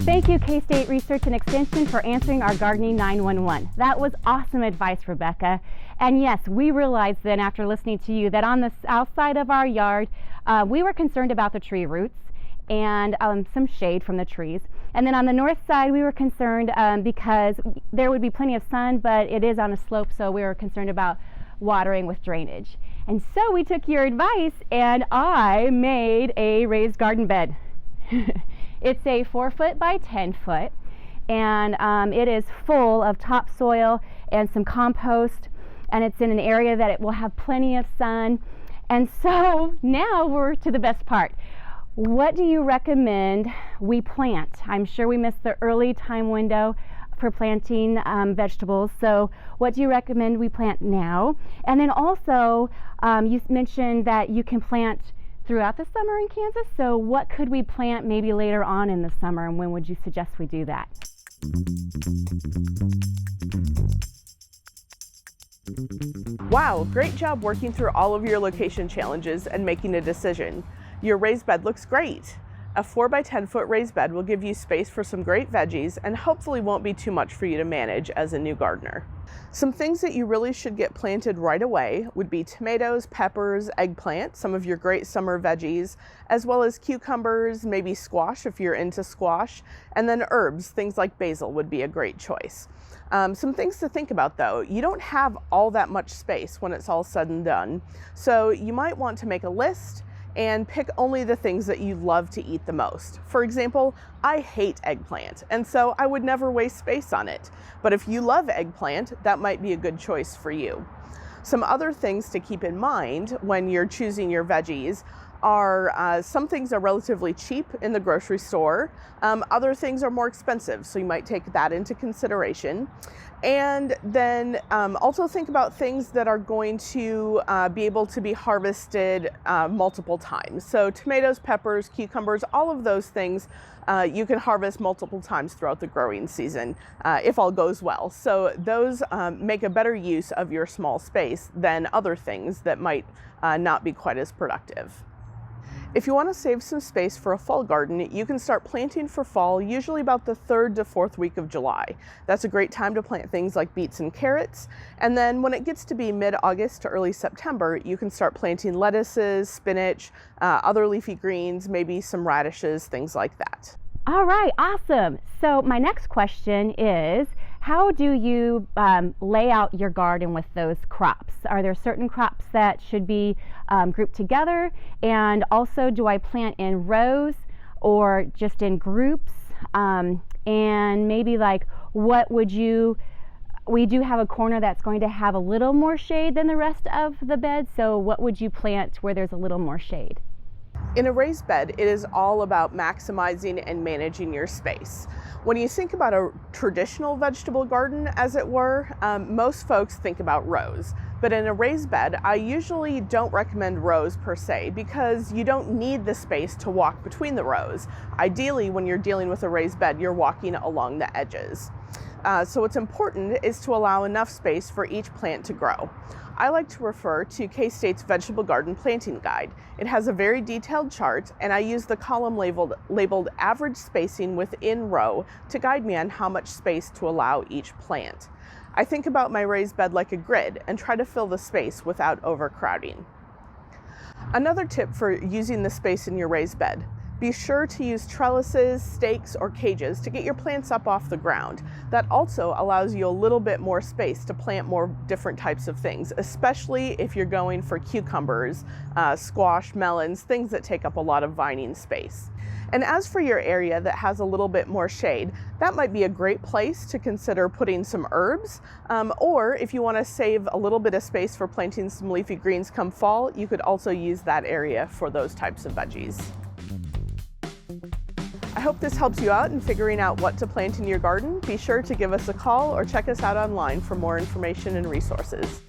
Thank you, K-State Research and Extension, for answering our Gardening 911. That was awesome advice, Rebecca. And yes, we realized then after listening to you that on the south side of our yard, we were concerned about the tree roots and some shade from the trees. And then on the north side, we were concerned because there would be plenty of sun, but it is on a slope, so we were concerned about watering with drainage. And so we took your advice and I made a raised garden bed. It's a 4-foot by 10-foot, and it is full of topsoil and some compost, and it's in an area that it will have plenty of sun. And so now we're to the best part. What do you recommend we plant? I'm sure we missed the early time window for planting vegetables, so what do you recommend we plant now? And then also, you mentioned that you can plant throughout the summer in Kansas, so what could we plant maybe later on in the summer, and when would you suggest we do that? Wow, great job working through all of your location challenges and making a decision. Your raised bed looks great. A 4 by 10 foot raised bed will give you space for some great veggies and hopefully won't be too much for you to manage as a new gardener. Some things that you really should get planted right away would be tomatoes, peppers, eggplant, some of your great summer veggies, as well as cucumbers, maybe squash if you're into squash, and then herbs, things like basil would be a great choice. Some things to think about though, you don't have all that much space when it's all said and done, so you might want to make a list and pick only the things that you love to eat the most. For example, I hate eggplant, and so I would never waste space on it. But if you love eggplant, that might be a good choice for you. Some other things to keep in mind when you're choosing your veggies are some things are relatively cheap in the grocery store. Other things are more expensive, so you might take that into consideration. And then also think about things that are going to be able to be harvested multiple times. So tomatoes, peppers, cucumbers, all of those things you can harvest multiple times throughout the growing season if all goes well. So those make a better use of your small space than other things that might not be quite as productive. If you want to save some space for a fall garden, you can start planting for fall usually about the 3rd to 4th week of July. That's a great time to plant things like beets and carrots. And then when it gets to be mid-August to early September, you can start planting lettuces, spinach, other leafy greens, maybe some radishes, things like that. All right, awesome. So my next question is, how do you lay out your garden with those crops? Are there certain crops that should be grouped together? And also, do I plant in rows or just in groups? And maybe like, what would you, we do have a corner that's going to have a little more shade than the rest of the bed. So what would you plant where there's a little more shade? In a raised bed, it is all about maximizing and managing your space. When you think about a traditional vegetable garden, as it were, most folks think about rows. But in a raised bed, I usually don't recommend rows per se because you don't need the space to walk between the rows. Ideally, when you're dealing with a raised bed, you're walking along the edges. So what's important is to allow enough space for each plant to grow. I like to refer to K-State's Vegetable Garden Planting Guide. It has a very detailed chart, and I use the column labeled average spacing within row to guide me on how much space to allow each plant. I think about my raised bed like a grid and try to fill the space without overcrowding. Another tip for using the space in your raised bed: be sure to use trellises, stakes, or cages to get your plants up off the ground. That also allows you a little bit more space to plant more different types of things, especially if you're going for cucumbers, squash, melons, things that take up a lot of vining space. And as for your area that has a little bit more shade, that might be a great place to consider putting some herbs, or if you want to save a little bit of space for planting some leafy greens come fall, you could also use that area for those types of veggies. I hope this helps you out in figuring out what to plant in your garden. Be sure to give us a call or check us out online for more information and resources.